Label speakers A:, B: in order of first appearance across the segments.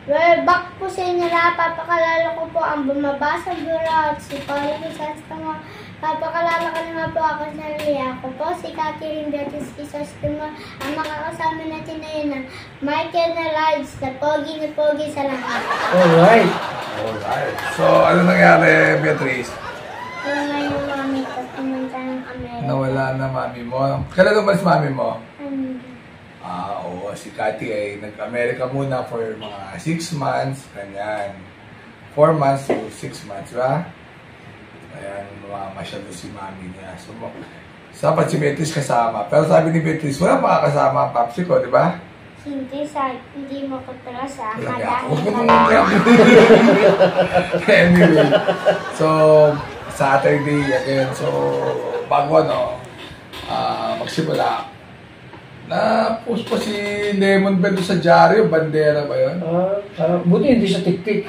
A: Well, back po sa inyo lahat, papakalala ko po ang bumabasa at si Paula Crisostamo. Papakalala ko naman po ako sa Lia. Ako po si Catherine Beatriz Crisostamo. Ang makakasama natin na yun ang Michael na Lives, na pogi sa lahat.
B: Alright.
C: So, ano nangyari, Beatrice?
A: Wala yung mami ko, pumunta ng Amerika.
C: Nawala na mami mo. Kailan umalis mami mo?
A: Ano?
C: Oo, si Cathy ay nag-Amerika muna for mga 6 months, ganyan. 4 months to 6 months, ba? Ayan, mamamasyal doon si mami niya. So, dapat si Beatrice kasama. Pero sabi ni Beatrice, wala makakasama ang papsi ko, di ba?
A: Hindi mo ko pala sa
C: Talaga.
A: madami.
C: Anyway, so, Saturday again. So, bago magsimula, na-post po si Lemon Bell sa dyaryo, bandera ba yun?
B: Buti hindi siya tik-tik.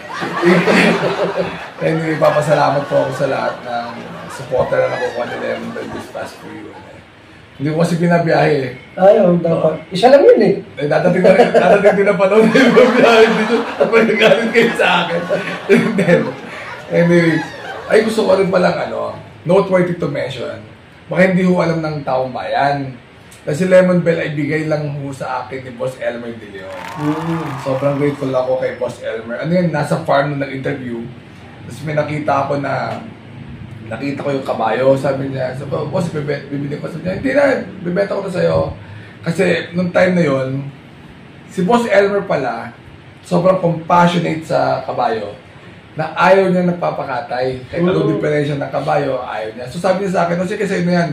C: Anyway, papasalamat po ako sa lahat ng supporter na nakukuha ni Lemon Bell this past few years. Hindi ko kasi binabiyahe eh.
B: Ayaw, dapat. Isa lang yun eh.
C: Dadating din na panahon na yung binabiyahe dito. Tapos nagalit kayo sa akin. And then, anyway, ay gusto ko rin palang noteworthy to mention. Baka hindi ko alam ng taong bayan. Kasi Lemon Bell ay bigay lang ho sa akin ni Boss Elmer De Leon. Sobrang grateful ako kay Boss Elmer. Ano yun, nasa farm nung nag-interview. Tapos may nakita ko yung kabayo. Sabi niya, Boss, bibili ko. Sabi niya, hindi na, bibenta ko na sa'yo. Kasi nung time na yun, si Boss Elmer pala, sobrang compassionate sa kabayo na ayaw niya nagpapakatay. Kahit anong diferensya ng kabayo, ayaw niya. So sabi niya sa akin, sige sa'yo na yan.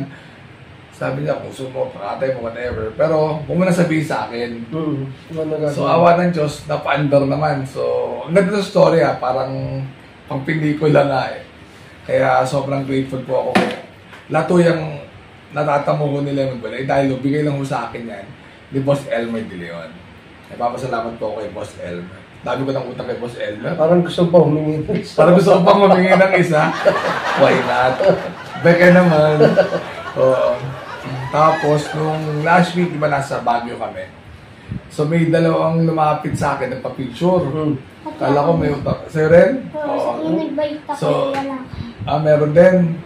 C: Sabi niya, kung gusto mo, pakatay mo, whatever. Pero, huwag mo na sabihin sa akin. So, awa ng Diyos, napaandar naman. So, ang ganda ng story parang pang pelikula nga eh. Kaya, sobrang grateful po ako. Lahat yung natatamo ko ni Lemon Bell, dahil bigay lang ho sa akin yan ni Boss Elmer De Leon. Papasalamat po ako kay Boss Elmer. Dami ko ng utang kay Boss Elmer.
B: Parang gusto pa humingi ng isa.
C: Parang gusto ko pang humingi ng isa. Why not? Beka naman. Tapos, nung last week, diba nasa Baguio kami. So, may dalawang lumapit sa akin, nagpa-picture. Kala ko may utang. Sa'yo rin?
A: Oo.
C: So, meron din.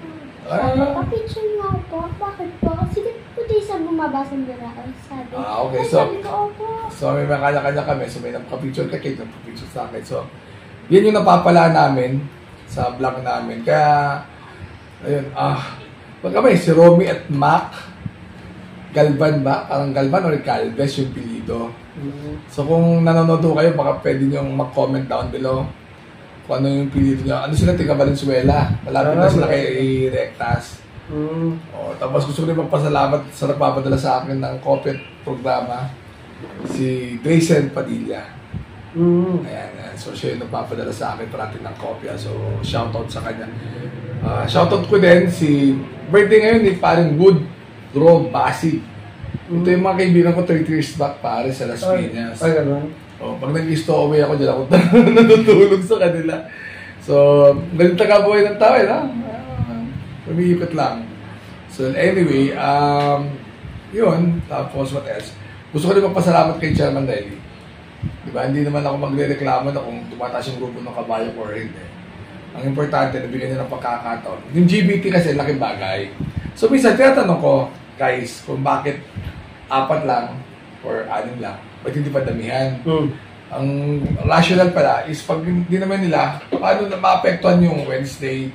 A: Nagpa-picture nga po. Bakit po? Kasi po tayo sa bumabasa ng Doraon. Sabi.
C: Okay.
A: Sabi ko, opo.
C: So, may kanya-kanya kami. So, may nagpa-picture ka, Kate, nagpa-picture sa akin. So, yun yung napapala namin sa vlog namin. Kaya, ayun, pagkamay, si Romy at Mac, Galvan ba? Parang Galvan or Calves yung pilido. So kung nanonood kayo, baka pwede nyo mag-comment down below kung ano yung pilido nyo. Ano sila, tiga Valenzuela. Malapit na sila kay Rectas. Tapos gusto ko rin magpasalamat sa nagpapadala sa akin ng copy programa, si Grayson Padilla. Ayan. So siya yung nagpapadala sa akin parating ng kopya. So shoutout sa kanya. Shoutout ko din si birthday ngayon ni Paring Woodrow Basi. Ito yung mga kaibigan ko 30 years back pare sa Las Piñas. Pag nag-stowaway ako dyan ako natutulog sa kanila. So, ganun taga-buhay ng tao umiikot lang. So anyway, yun. Tapos what else? Gusto ko rin magpasalamat kay Chairman Daily. Diba? Hindi naman ako magre-reklamo na kung tumataas yung grupo ng kabayo or hindi. Ang importante, nabigyan niya ng pagkakataon. Yung GBT kasi, laking bagay. So, minsan, tinatanong ko, guys, kung bakit 4 lang or 6 lang, ba't hindi pa damihan? Ang rational pala is pag hindi naman nila, paano na maapektuhan yung Wednesday,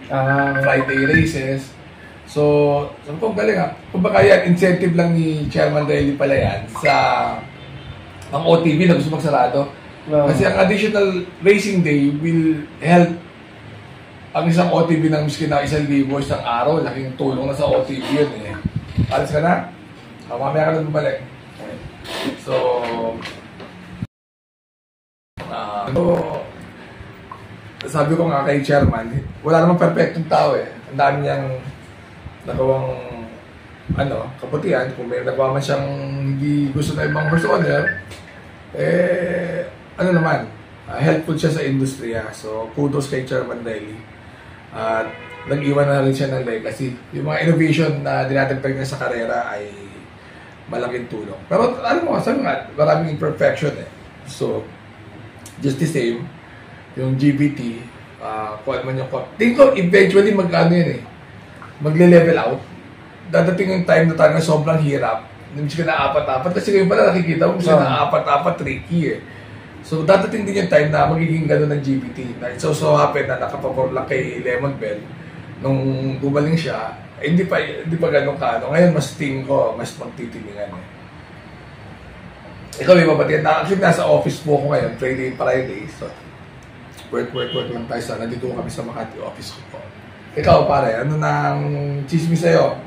C: Friday races. So, sabi ko, galing Kung baka yan, incentive lang ni Chairman Daily pala yan sa ang OTV na gusto magsarado. Kasi ang additional racing day will help ang isang OTV ng miskin na 1,000 isang araw. Laking tulong na sa OTV yun eh. Alis ka na? Mamaya ka na bumalik. So, sabi ko nga kay Chairman, wala namang perfectong tao eh. Ang dami niyang nagawang kabutihan. Kung may nagawa man siyang hindi gusto na ibang horse owner, helpful siya sa industriya. So, kudos kay Chairman Daily. At nag-iwan na rin siya ng legacy. Yung mga innovation na dinadagdag niya sa karera ay malaking tulong. Pero alam mo, sabi nga, maraming imperfection eh. So, just the same, yung GBT, kung ano man yung tingin ko, eventually mag-ano yan eh, magle-level out. Dadating yung time na talaga sobrang hirap, namiss ka na apat-apat, kasi ngayon pala nakikita mo kasi na apat-apat tricky eh. So, dadating din yung time na magiging gano'n ng GBT. So happen na nakapapor lang kay Lemon Bell. Nung gumaling siya, hindi pa gano'n ka. Ngayon, mas tingin ko, mas magtitiningan eh. Ikaw, may mapatiyan. Actually, nasa office po ako ngayon, Friday. So, work lang tayo. So, nandito kami sa Makati office ko po. Ikaw, pare, ano nang chismis sa'yo?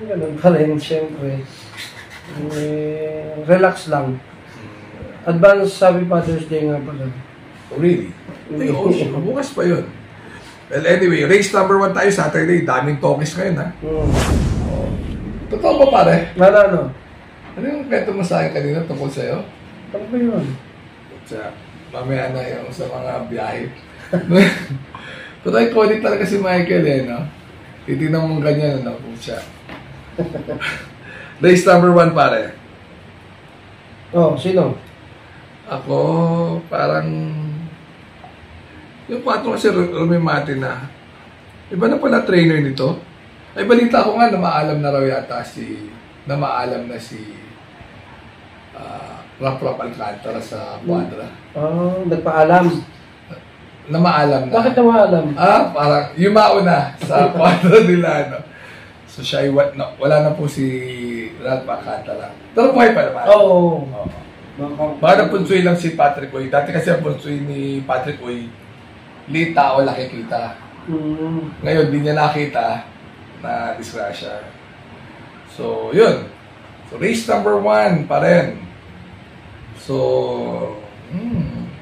B: Ganun pa rin, siyempre. Relax lang. Advance, sabi Father's Day nga pala.
C: Oh, really? Ay, bukas pa yun. Well, anyway, race number 1 tayo Saturday. Daming talkies ngayon, ha? Totoo ba, pare?
B: Ano?
C: Ano yung kwento mo sa akin kanina tungkol sa'yo?
B: Ano ba yun?
C: Sa mamaya na yung sa mga biyahe. Pero iconic talaga si Michael eh, no? Titignan mong ganyan, no? Pucha. Race number 1, pare.
B: Sino?
C: Ako, parang... Yung 4 kasi Rumi Martin na. Iba na pala trainer nito. Ay, balita ko nga na maalam na raw yata si... Na maalam na si... Rap Alcantara sa Quadra.
B: Nagpaalam.
C: Na maalam na.
B: Bakit na maalam?
C: Parang yung mauna sa Quadra nila, no? So siya ay wala na po si Rap Alcantara. Pero buhay pa naman.
B: Oo.
C: Baka napunsoy lang si Patrick Uy. Dati kasi ang punsoy ni Patrick Uy, liit tao laki kita. Ngayon, di niya nakita na disgrasya. So, yun. So, race number 1 pa rin. So,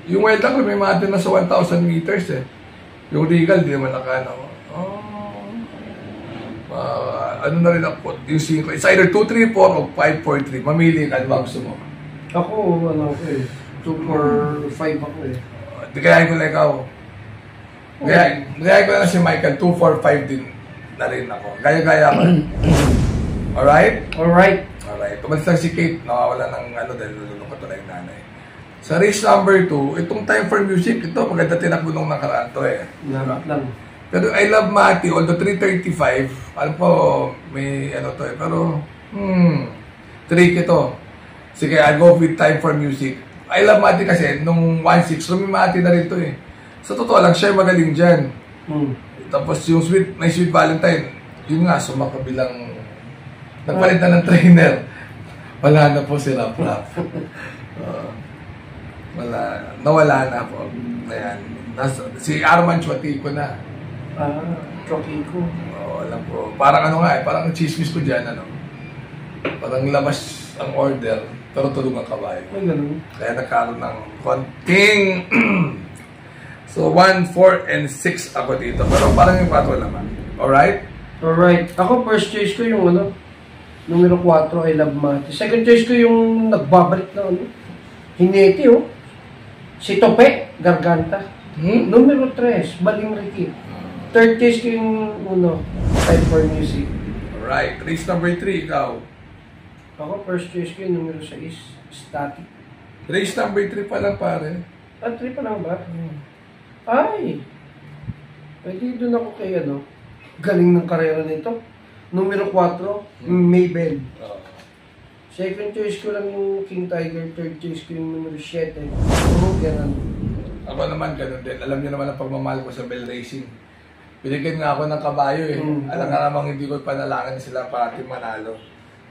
C: yung Wild Duck, may matin na sa 1,000 meters eh. Yung Regal, di naman nakano. Ano na rin ako, yung 5. It's either 234 o 543. Mamili ka, ano ba gusto mo?
B: Ako, 245 ako eh.
C: Di kaya ko lang ikaw. Gaya ko lang si Michael, 245 din na rin ako. Gaya ko. Alright?
B: Alright.
C: Tumalis lang si Kate, nakawala ng dahil nalulungkot na yung nanay. Sa race number 2, itong Time for Music, ito maganda tinakbo nung nakaraan to eh.
B: Lang.
C: Pero I Love Mati, although 335, alam po, may to eh. Pero, tricky to. Sige, I'll go with Time for Music. I Love Mati kasi, nung 1-6, lumimati na rin to eh. Sa totoo lang, siya magaling dyan. Tapos yung may Sweet Valentine, yun nga, sumakabilang, nagpalit na ng trainer. Wala na po si Rap. Nawala na po. Ayan. Si Arman Chuatico na.
B: Chuatico.
C: Alam po. Parang parang chismis ko dyan, Parang labas ang order, pero tulong ang kabayo.
B: Ay, ganun.
C: Kaya nagkaroon ng konting... So, 1, 4, and 6 ako dito. Pero parang yung 4 naman. Alright?
B: Ako, first choice ko yung numero 4, I Love Mati. Second choice ko yung nagbabalik na Hineti, si Tope, Garganta. Numero 3, Baling Ricky. Third choice ko yung Time for Music.
C: Alright. Race number 3, ikaw.
B: Ako, first choice ko yung numero 6, Static.
C: Race number 3 pa lang, pare.
B: 3 pa lang ba? Ay! Pwede doon ako kay galing ng karera nito. Numero 4, Maybell. Second choice ko lang yung King Tiger. Third choice ko yung numero 7. Ganun.
C: Ako naman, ganun din. Alam niyo naman ang pagmamahal ko sa Bell Racing. Binigyan nga ako ng kabayo eh. Alam nga namang hindi ko panalangin sila parating manalo.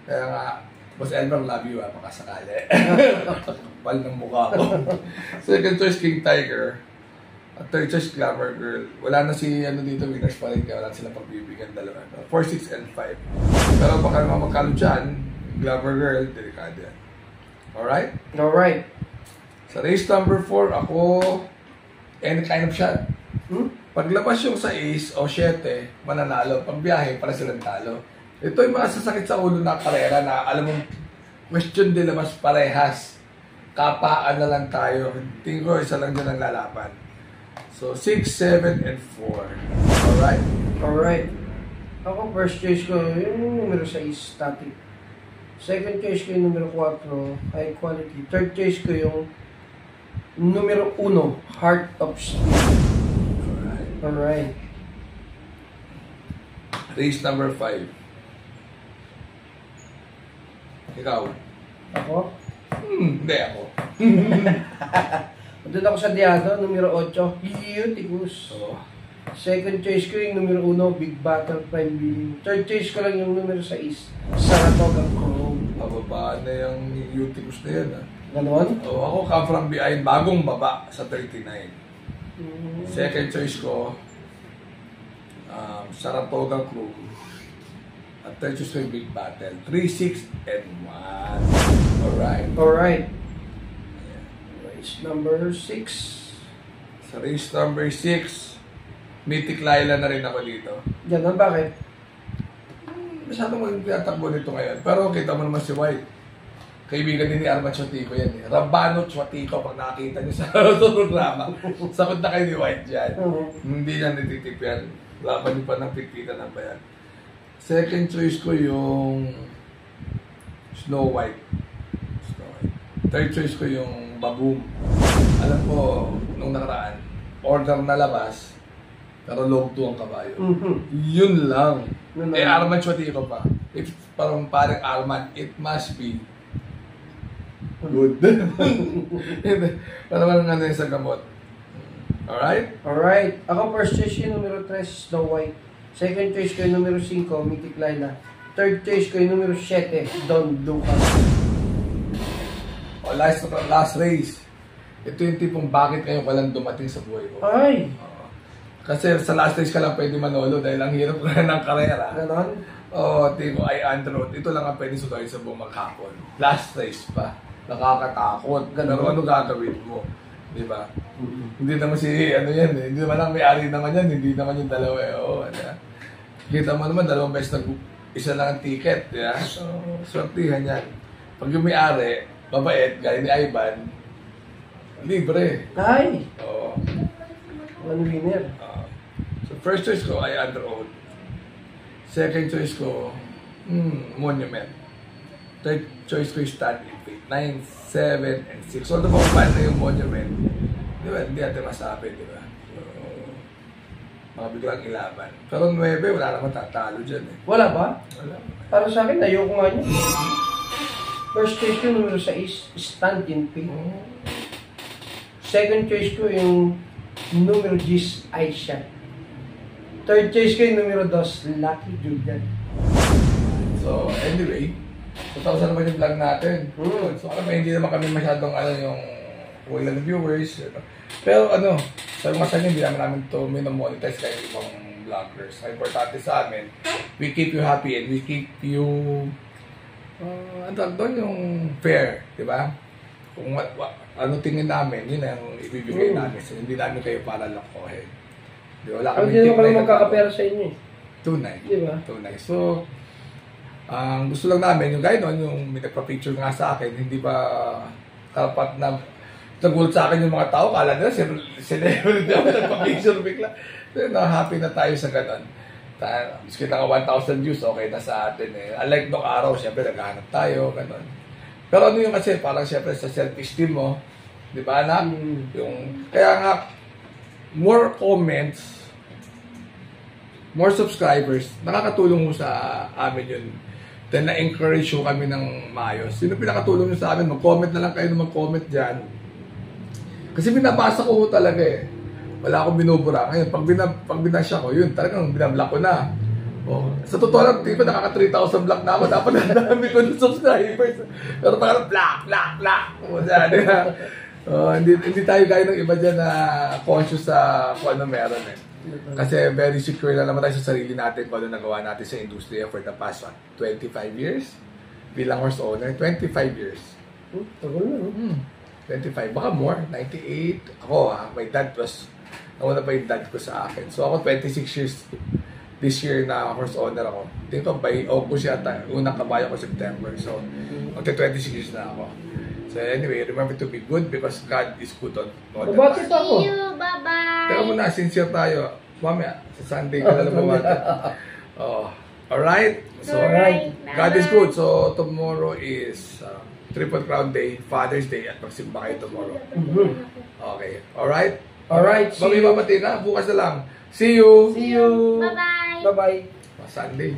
C: Kaya nga, Boss Elmer, love you pakasakali. Pal ng mukha ko. Second choice, King Tiger. At third choice, Glamour Girl. Wala na si dito, winners pa rin. Kaya wala sila pagbibigyan dalawa. 4, 6, and 5. Pero baka naman magkalo dyan, Glamour Girl, delikado yan. Alright? Sa race number 4, ako, any kind of shot. Paglabas yung sa ace o 7, mananalo. Pag biyahe, para silang talo. Ito yung mga sasakit sa ulo na karera na alam mong question din naman parehas. Kapaan na lang tayo. Tingin ko, isa lang dyan ang lalaban. So, 6, 7, and 4. Alright?
B: Ako, first choice ko yung numero 6, Static. Second choice ko yung numero 4, High Quality. Third choice ko yung numero 1, Heart of Steel. Alright.
C: Race number 5. Ikaw?
B: Ako?
C: Hindi ako.
B: Doon ako sa Diado, numero 8, Eutychus.
C: Oo.
B: Second choice ko yung numero 1, Big Battle Prime Billing. Third choice ko lang yung numero 6, Saratoga Chrome.
C: Pababa na yung Eutychus na yan.
B: Ganon?
C: Oo, ako come from behind, bagong baba sa 39. Second choice ko, Saratoga Chrome. At third choice ko yung Big Battle. 3, 6, and 1. Alright.
B: Alright. Race number 6.
C: Sa race number 6, Mythic Laila na rin ako dito.
B: Ganon, bakit?
C: Masyadong magtatakbo nito ngayon. Pero kita mo naman si White. Kaibigan din ni Arman Chotico yan eh. Rabano Chotico pag nakita niyo sa programa. Sakot na kayo ni White dyan. Hindi yan natitip yan. Laban niyo pa ng pitpitan ng bayan. Second choice ko yung Snow White. Third choice ko yung Baboom. Alam ko, nung nakaraan, order na labas, pero long 2 ang kabayo. Yun lang. Arman Chotico pa. If parang Arman, it must be good. Parang ano yung sa gamot. Alright?
B: Alright. Ako first choice yung numero 3, Snow White. Second choice ko yung numero 5, Mythic Laila. Third choice ko yung numero 7, Don Lucas.
C: Last race. Ito yung tipong bakit ngayon walang dumating sa buhay ko.
B: Ay!
C: Kasi sa last race ka lang pwede manolo dahil ang hirap na ng karera.
B: Ganon?
C: Oo, tipo ay Android. Ito lang ang pwede sudahin sa buong maghapon. Last race pa. Nakakatakot. Pero ano gagawin mo? Di ba? Hindi naman si, ano yan eh. Hindi naman ang may-ari naman yan. Hindi naman yung dalawa eh. Oo, ano. Kita mo naman, 2 beses isa lang ang ticket. Yeah? So, swertihan yan. Pag yung may-ari, mabait, gaya ni Ivan, libre.
B: Ay!
C: Oo.
B: One winner.
C: So, first choice ko ay Under Oath. Second choice ko, Monument. Third choice ko is Stand in Faith. 9, 7, and 6. Although paano na yung Monument, di ba? Hindi natin masabi, di ba? So, mga biglang ilaban. Pero 9, wala naman tatalo dyan eh.
B: Wala ba?
C: Wala.
B: Para sa akin, ayoko nga niya. First choice ko numero 6, Stand in Faith. Second choice ko yung numero 10, Aisha. Third choice ko yung numero 2, Lucky Julian.
C: So, anyway, so tapos na naman yung vlog natin. So, alam mo, hindi naman kami masyadong yung walang viewers. Pero sabi nga sa inyo, hindi namin ito minomonetize kayo ibang vloggers. Ang importante sa amin, we keep you happy and we keep you, yung fair, di ba? Kung ano tingin namin, yun ang ibibigay namin. So, hindi namin kayo para lokohin. Di ba? Wala kami
B: Hindi naman kami magkakapera sa inyo eh.
C: Tunay.
B: Di ba?
C: Tunay. So, ang gusto lang namin, yung guy doon, yung may nagpa-picture nga sa akin, hindi ba karapat na nagulat sa akin yung mga tao, kala nila, celebrity ako, nagpa-picture bigla. So, happy na tayo sa ganun. Mas kita nga 1,000 views, okay na sa atin eh. Unlike nung araw, siyempre naghahanap tayo, ganun. Pero ano yung kasi, parang siyempre sa self-esteem mo, di ba anak? Yung, kaya nga, more comments, more subscribers, nakakatulong mo sa amin yun. Then na-encourage yung kami ng maayos. Sino pinakatulong nyo sa amin? Mag-comment na lang kayo na mag-comment dyan. Kasi binabasa ko talaga eh. Wala akong binubura. Ngayon, pag binasya ko, yun, talagang binablock ko na. Oh, sa totoo lang, di ba nakaka 3,000 block na ako? Dapat ang dami ko ng subscribers. Pero parang block. O, di ba? Hindi tayo gaya ng iba dyan na conscious sa kung ano meron eh. Kasi very secure na naman tayo sa sarili natin kung ano nagawa natin sa industriya for the past 25 years. Bilang horse owner, 25 years.
B: Tagal na, no?
C: 25, baka more, 98. Ako my dad was, nauna pa yung dad ko sa akin. So ako 26 years this year na horse owner ako. Tingin ko by August yata, unang kabayo ko September. So, magta 26 years na ako. So anyway, remember to be good because God is good on all the
B: Bakit
C: time.
B: ako?
A: See you, bye-bye!
C: Teka muna, sincere tayo. Mamaya, sa Sunday ka na lumawatan. Alright? So,
A: Alright.
C: God is good. So, tomorrow is Triple Crown Day, Father's Day, at magsimba kayo tomorrow. Okay. Alright?
B: Alright, see
C: Bago
B: you.
C: ipapatiin na, bukas na lang. See you!
B: See you!
A: Bye-bye!
B: Bye-bye!
C: Sunday.